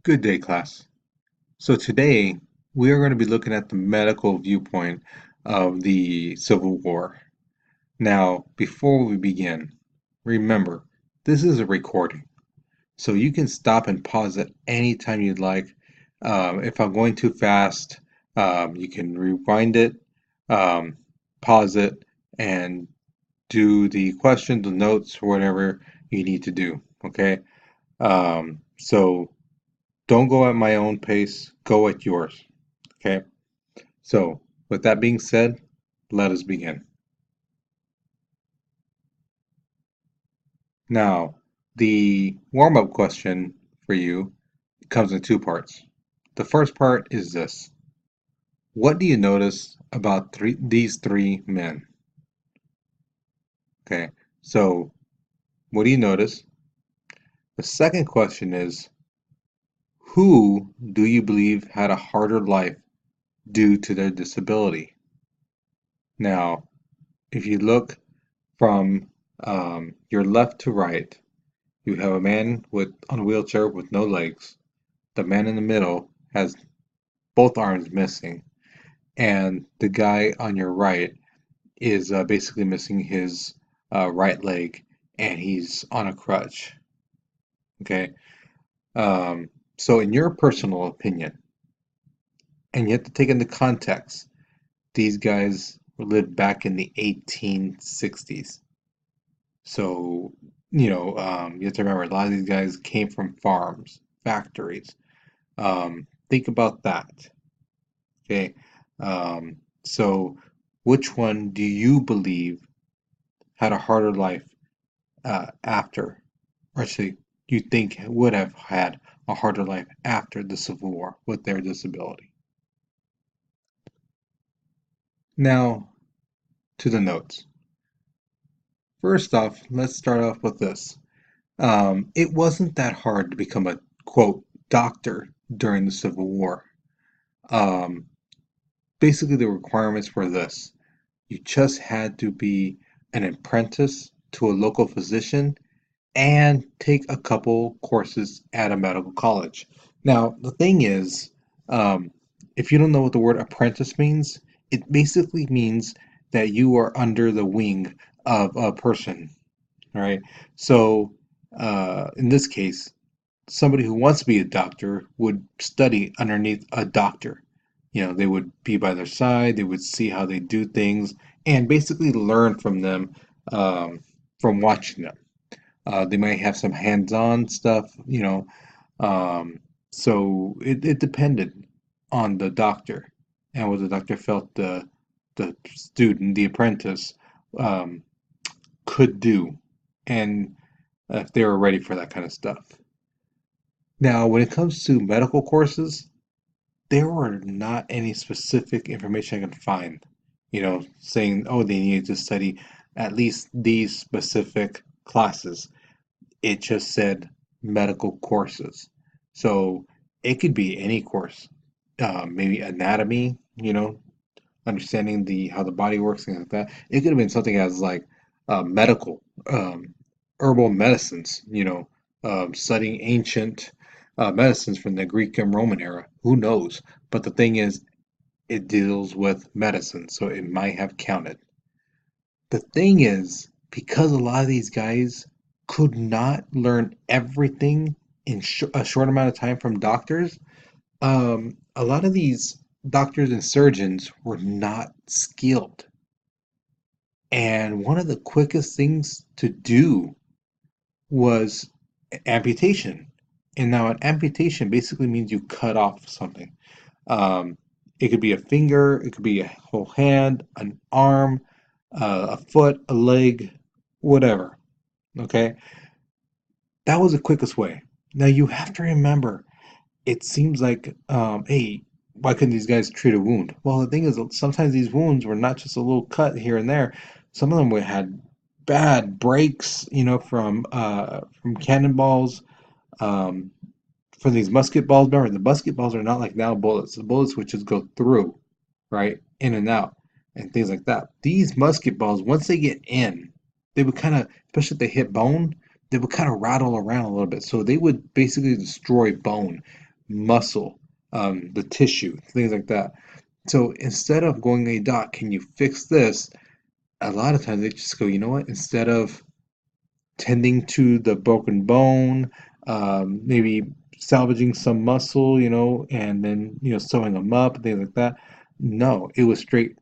Good day, class. So today we are going to be looking at the medical viewpoint of the Civil War. Now, before we begin, remember, this is a recording, so you can stop and pause at any time you'd like. If I'm going too fast, you can rewind it, um, pause it, and do the questions, the notes, whatever you need to do. Okay? So don't go at my own pace, go at yours. Okay? So, with that being said, let us begin. Now, the warm up question for you comes in two parts. The first part is this: what do you notice about these three men? Okay, so what do you notice? The second question is: who do you believe had a harder life due to their disability? Now, if you look from your left to right, you have a man on a wheelchair with no legs. The man in the middle has both arms missing, and the guy on your right is basically missing his right leg, and he's on a crutch. Okay, um, so in your personal opinion, and you have to take into context, these guys lived back in the 1860s. So, you have to remember a lot of these guys came from farms, factories. Think about that. Okay. So, which one do you believe had a harder life after, or actually, you think would have had a harder life after the Civil War with their disability? Now, to the notes. First off, let's start off with this. It wasn't that hard to become a quote doctor during the Civil War. Um, Basically, the requirements were this: you just had to be an apprentice to a local physician and take a couple courses at a medical college. Now, the thing is, um, if you don't know what the word apprentice means, it basically means that you are under the wing of a person, all right? So, in this case, somebody who wants to be a doctor would study underneath a doctor. They would be by their side, they would see how they do things, and basically learn from them from watching them. They might have some hands-on stuff. Um, so it depended on the doctor and what the doctor felt the student, the apprentice, um, could do, and if they were ready for that kind of stuff. Now, when it comes to medical courses, there were not any specific information I could find, saying, oh, they needed to study at least these specific classes. It just said medical courses. So it could be any course, maybe anatomy, understanding the how the body works, things like that. It could have been something as like medical, herbal medicines, studying ancient medicines from the Greek and Roman era. Who knows? But the thing is, it deals with medicine, so it might have counted. The thing is, because a lot of these guys could not learn everything in a short amount of time from doctors, a lot of these doctors and surgeons were not skilled. And one of the quickest things to do was amputation. And now an amputation basically means you cut off something. Um, it could be a finger, it could be a whole hand, an arm, a foot, a leg, whatever. Okay, that was the quickest way. Now you have to remember, it seems like, hey, why couldn't these guys treat a wound? Well, the thing is, sometimes these wounds were not just a little cut here and there. Some of them had bad breaks, from cannonballs, um, from these musket balls. Remember, the musket balls are not like now bullets. The bullets would just go through, right, in and out, and things like that. These musket balls, once they get in, they would kind of, especially if they hit bone, they would kind of rattle around a little bit. So they would basically destroy bone. muscle, the tissue, things like that. So instead of going, hey doc, can you fix this? A lot of times they just go, you know what? Instead of tending to the broken bone, maybe salvaging some muscle, and then, sewing them up, things like that. No, it was straight,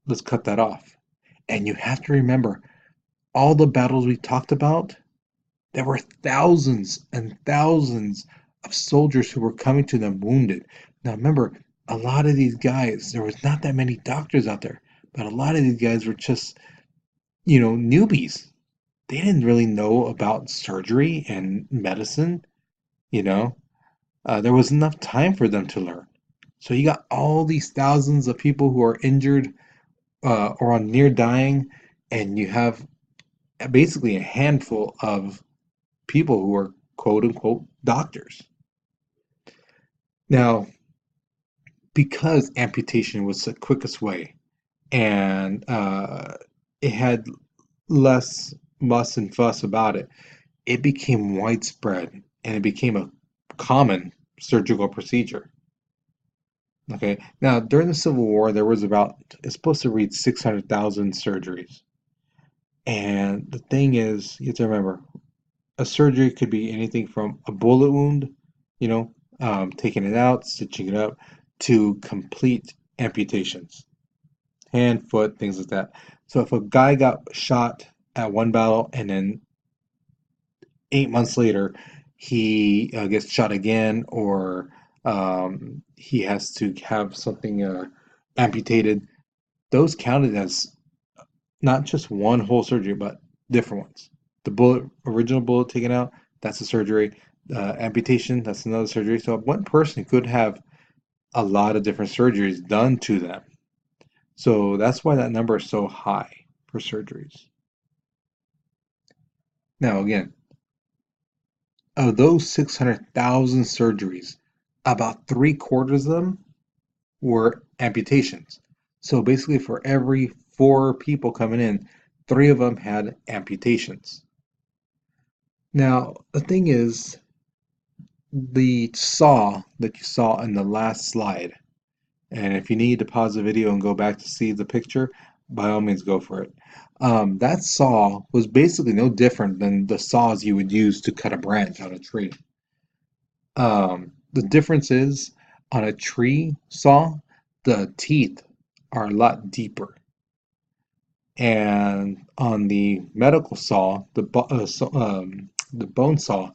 let's cut that off. And you have to remember, all the battles we talked about, there were thousands and thousands of soldiers who were coming to them wounded. Now remember, a lot of these guys, there was not that many doctors out there, but a lot of these guys were just, newbies. They didn't really know about surgery and medicine, you know. There was enough time for them to learn. So you got all these thousands of people who are injured or on near dying, and you have basically a handful of people who are quote unquote doctors. Now, because amputation was the quickest way and it had less muss and fuss about it, it became widespread and it became a common surgical procedure. Okay, now during the Civil War, there was about, it's supposed to read 600,000 surgeries. And the thing is, you have to remember, a surgery could be anything from a bullet wound, taking it out, stitching it up, to complete amputations, hand, foot, things like that. So if a guy got shot at one battle and then 8 months later he gets shot again, or he has to have something amputated, those counted as not just one whole surgery, but different ones. The original bullet taken out, that's a surgery. Amputation, that's another surgery. So one person could have a lot of different surgeries done to them. So that's why that number is so high for surgeries. Now, again, of those 600,000 surgeries, about three-quarters of them were amputations. So basically, for every four people coming in, three of them had amputations. Now, the thing is, the saw that you saw in the last slide, and if you need to pause the video and go back to see the picture, by all means go for it. That saw was basically no different than the saws you would use to cut a branch on a tree. The difference is, on a tree saw, the teeth are a lot deeper. And on the medical saw, the bone saw,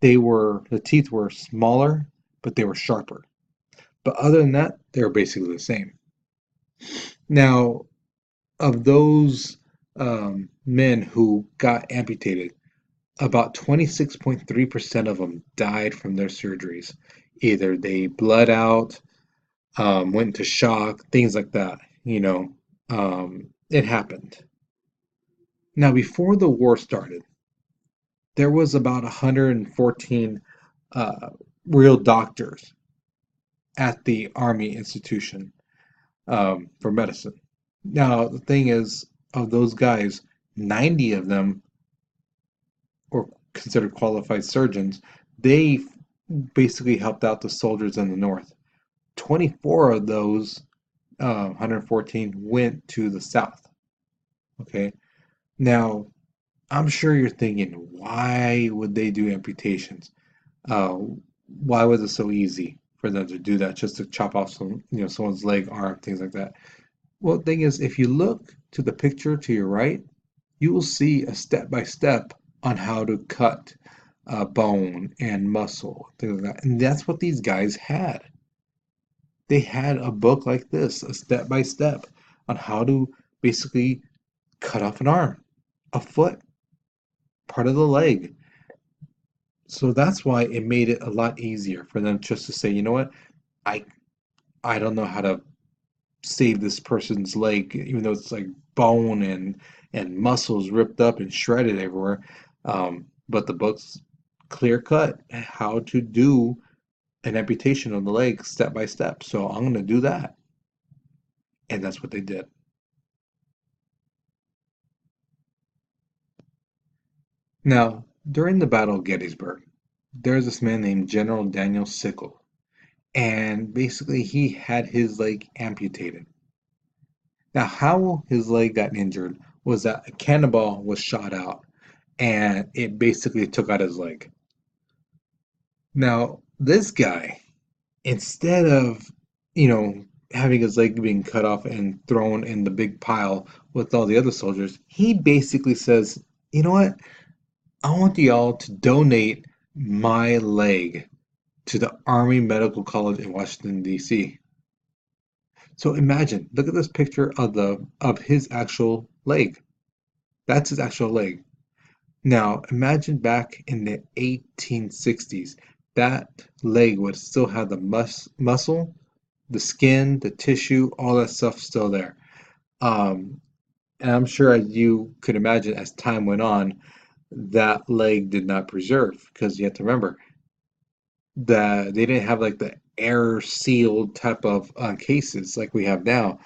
the teeth were smaller, but they were sharper. But other than that, they were basically the same. Now, of those men who got amputated, about 26.3% of them died from their surgeries. Either they bled out, went into shock, things like that. It happened. Now, before the war started, there was about 114 real doctors at the Army Institution for medicine. Now, the thing is, of those guys, 90 of them were considered qualified surgeons. They basically helped out the soldiers in the North. 24 of those 114 went to the South. Okay. Now, I'm sure you're thinking, why would they do amputations? Uh, why was it so easy for them to do that, just to chop off someone's leg, arm, things like that? Well, the thing is, if you look to the picture to your right, you will see a step by step on how to cut bone and muscle, things like that. And that's what these guys had. They had a book like this, a step by step on how to basically cut off an arm, a foot, part of the leg. So that's why it made it a lot easier for them just to say, you know what, I I don't know how to save this person's leg, even though it's like bone and muscles ripped up and shredded everywhere. But the book's clear cut how to do an amputation on the leg step by step. So I'm going to do that, and that's what they did. Now, during the Battle of Gettysburg, there's this man named General Daniel Sickles. and basically he had his leg amputated. Now, how his leg got injured was that a cannonball was shot out and it basically took out his leg. Now, this guy, instead of, having his leg being cut off and thrown in the big pile with all the other soldiers, he basically says, you know what? I want y'all to donate my leg to the Army Medical College in Washington, D.C. So imagine, look at this picture of his actual leg. That's his actual leg. Now, imagine back in the 1860s, that leg would still have the muscle, the skin, the tissue, all that stuff still there. Um, and I'm sure as you could imagine, as time went on, that leg did not preserve because you have to remember that they didn't have like the air sealed type of cases like we have now.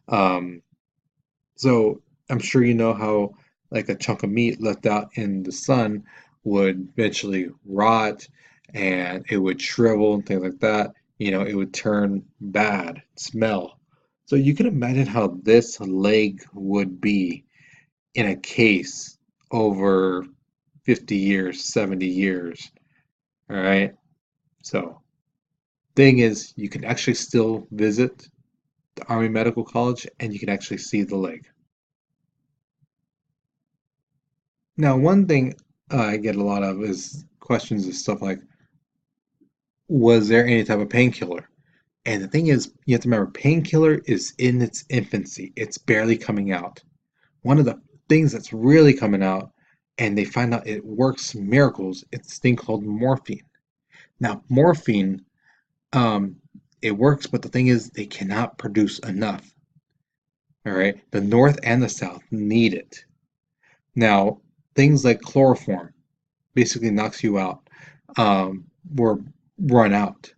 Um, So I'm sure you know how like a chunk of meat left out in the sun would eventually rot and it would shrivel and things like that. It would turn bad, smell. So you can imagine how this leg would be in a case over 50 years, 70 years. All right. So thing is, you can actually still visit the Army Medical College and you can actually see the leg. Now, one thing I get a lot of is questions of stuff like, was there any type of painkiller? And the thing is, you have to remember, painkiller is in its infancy. It's barely coming out. One of the things that's really coming out, and they find out it works miracles, it's this thing called morphine. Now, morphine, um, it works, but the thing is, they cannot produce enough. All right, the North and the South need it. Now, things like chloroform basically knocks you out. Were run out.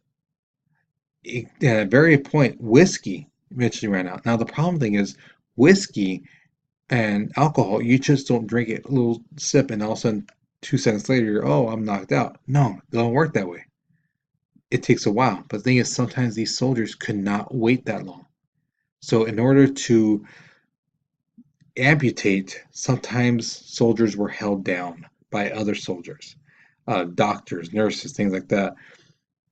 At a very point, whiskey eventually ran out. Now the problem thing is whiskey and alcohol, you just don't drink it a little sip and all of a sudden 2 seconds later you're, oh, I'm knocked out. No, it don't work that way. It takes a while. But the thing is sometimes these soldiers could not wait that long. So in order to amputate, sometimes soldiers were held down by other soldiers, doctors, nurses, things like that.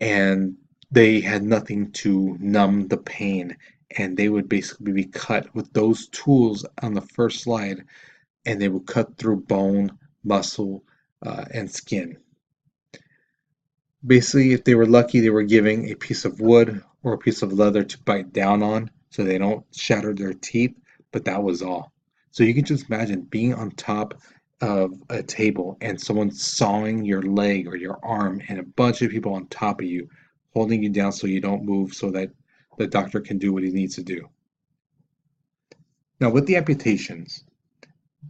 And they had nothing to numb the pain, and they would basically be cut with those tools on the first slide, and they would cut through bone, muscle, and skin. Basically, if they were lucky, they were giving a piece of wood or a piece of leather to bite down on so they don't shatter their teeth, but that was all. So you can just imagine being on top of a table and someone sawing your leg or your arm and a bunch of people on top of you, holding you down so you don't move so that the doctor can do what he needs to do. Now, with the amputations,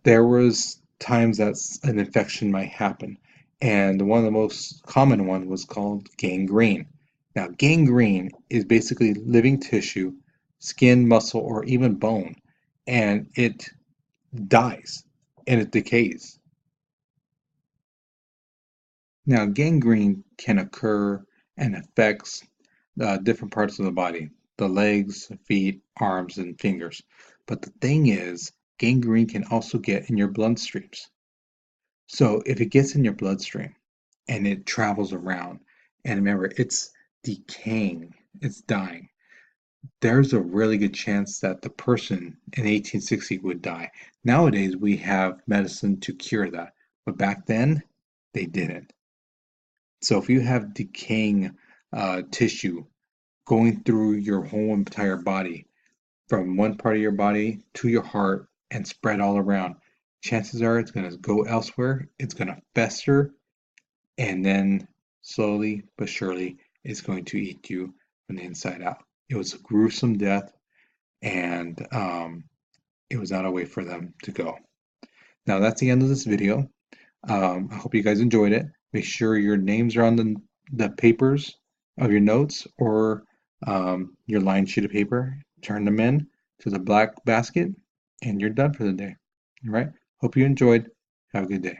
there was times that an infection might happen, and one of the most common one was called gangrene. Now, gangrene is basically living tissue, skin, muscle, or even bone, and it dies and it decays. Now, gangrene can occur and affects different parts of the body, the legs, feet, arms, and fingers. But the thing is, gangrene can also get in your bloodstreams. So if it gets in your bloodstream and it travels around, and remember, it's decaying, it's dying, there's a really good chance that the person in 1860 would die. Nowadays, we have medicine to cure that, but back then, they didn't. So if you have decaying tissue going through your whole entire body, from one part of your body to your heart and spread all around, chances are it's going to go elsewhere, it's going to fester, and then slowly but surely it's going to eat you from the inside out. It was a gruesome death, and it was not a way for them to go. Now that's the end of this video. I hope you guys enjoyed it. Make sure your names are on the papers of your notes or your lined sheet of paper. Turn them in to the black basket, and you're done for the day. All right. Hope you enjoyed. Have a good day.